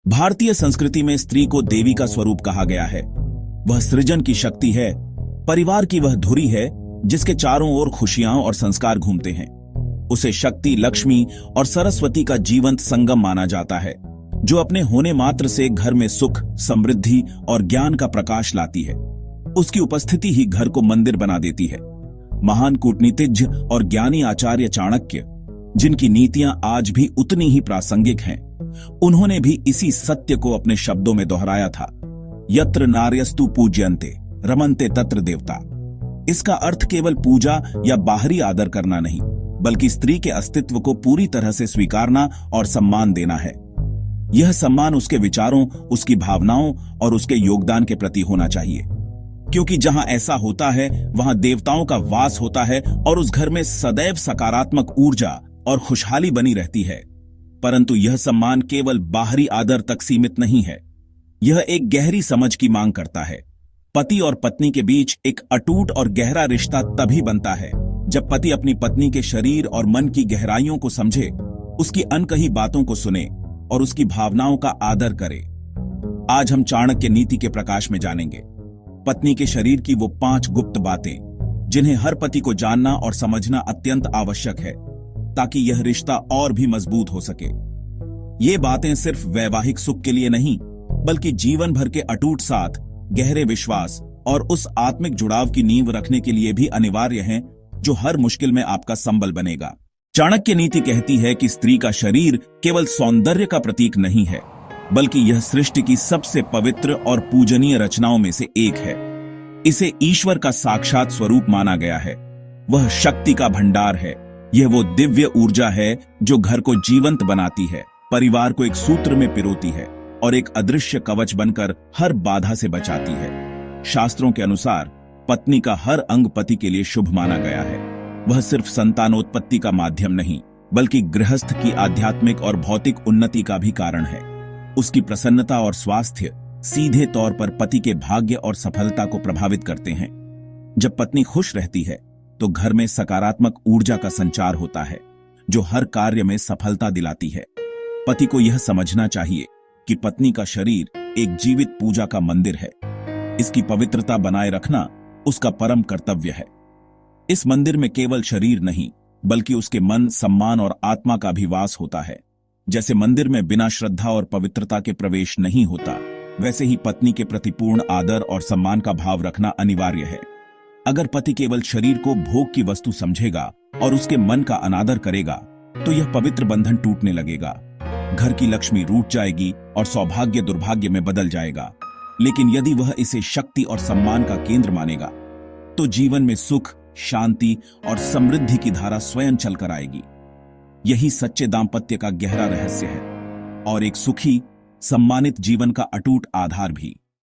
भारतीय संस्कृति में स्त्री को देवी का स्वरूप कहा गया है। वह सृजन की शक्ति है, परिवार की वह धुरी है जिसके चारों ओर खुशियां और संस्कार घूमते हैं। उसे शक्ति, लक्ष्मी और सरस्वती का जीवंत संगम माना जाता है, जो अपने होने मात्र से घर में सुख, समृद्धि और ज्ञान का प्रकाश लाती है। उसकी उपस्थिति ही घर को मंदिर बना देती है। महान कूटनीतिज्ञ और ज्ञानी आचार्य चाणक्य, जिनकी नीतियां आज भी उतनी ही प्रासंगिक हैं, उन्होंने भी इसी सत्य को अपने शब्दों में दोहराया था, यत्र नार्यस्तु पूज्यन्ते रमन्ते तत्र देवता। इसका अर्थ केवल पूजा या बाहरी आदर करना नहीं, बल्कि स्त्री के अस्तित्व को पूरी तरह से स्वीकारना और सम्मान देना है। यह सम्मान उसके विचारों, उसकी भावनाओं और उसके योगदान के प्रति होना चाहिए, क्योंकि जहां ऐसा होता है वहां देवताओं का वास होता है और उस घर में सदैव सकारात्मक ऊर्जा और खुशहाली बनी रहती है। परंतु यह सम्मान केवल बाहरी आदर तक सीमित नहीं है। यह एक गहरी समझ की मांग करता है। पति और पत्नी के बीच एक अटूट और गहरा रिश्ता तभी बनता है जब पति अपनी पत्नी के शरीर और मन की गहराइयों को समझे, उसकी अनकही बातों को सुने और उसकी भावनाओं का आदर करे। आज हम चाणक्य नीति के प्रकाश में जानेंगे पत्नी के शरीर की वो 5 गुप्त बातें, जिन्हें हर पति को जानना और समझना अत्यंत आवश्यक है, ताकि यह रिश्ता और भी मजबूत हो सके। ये बातें सिर्फ वैवाहिक सुख के लिए नहीं, बल्कि जीवन भर के अटूट साथ, गहरे विश्वास और उस आत्मिक जुड़ाव की नींव रखने के लिए भी अनिवार्य हैं, जो हर मुश्किल में आपका संबल बनेगा। चाणक्य नीति कहती है कि स्त्री का शरीर केवल सौंदर्य का प्रतीक नहीं है, बल्कि यह सृष्टि की सबसे पवित्र और पूजनीय रचनाओं में से एक है। इसे ईश्वर का साक्षात स्वरूप माना गया है। वह शक्ति का भंडार है। यह वो दिव्य ऊर्जा है जो घर को जीवंत बनाती है, परिवार को एक सूत्र में पिरोती है और एक अदृश्य कवच बनकर हर बाधा से बचाती है। शास्त्रों के अनुसार पत्नी का हर अंग पति के लिए शुभ माना गया है। वह सिर्फ संतानोत्पत्ति का माध्यम नहीं, बल्कि गृहस्थ की आध्यात्मिक और भौतिक उन्नति का भी कारण है। उसकी प्रसन्नता और स्वास्थ्य सीधे तौर पर पति के भाग्य और सफलता को प्रभावित करते हैं। जब पत्नी खुश रहती है तो घर में सकारात्मक ऊर्जा का संचार होता है, जो हर कार्य में सफलता दिलाती है। पति को यह समझना चाहिए कि पत्नी का शरीर एक जीवित पूजा का मंदिर है। इसकी पवित्रता बनाए रखना उसका परम कर्तव्य है। इस मंदिर में केवल शरीर नहीं, बल्कि उसके मन, सम्मान और आत्मा का भी वास होता है। जैसे मंदिर में बिना श्रद्धा और पवित्रता के प्रवेश नहीं होता, वैसे ही पत्नी के प्रति पूर्ण आदर और सम्मान का भाव रखना अनिवार्य है। अगर पति केवल शरीर को भोग की वस्तु समझेगा और उसके मन का अनादर करेगा, तो यह पवित्र बंधन टूटने लगेगा। घर की लक्ष्मी रूठ जाएगी और सौभाग्य दुर्भाग्य में बदल जाएगा। लेकिन यदि वह इसे शक्ति और सम्मान का केंद्र मानेगा, तो जीवन में सुख, शांति और समृद्धि की धारा स्वयं चलकर आएगी। यही सच्चे दाम्पत्य का गहरा रहस्य है और एक सुखी, सम्मानित जीवन का अटूट आधार भी।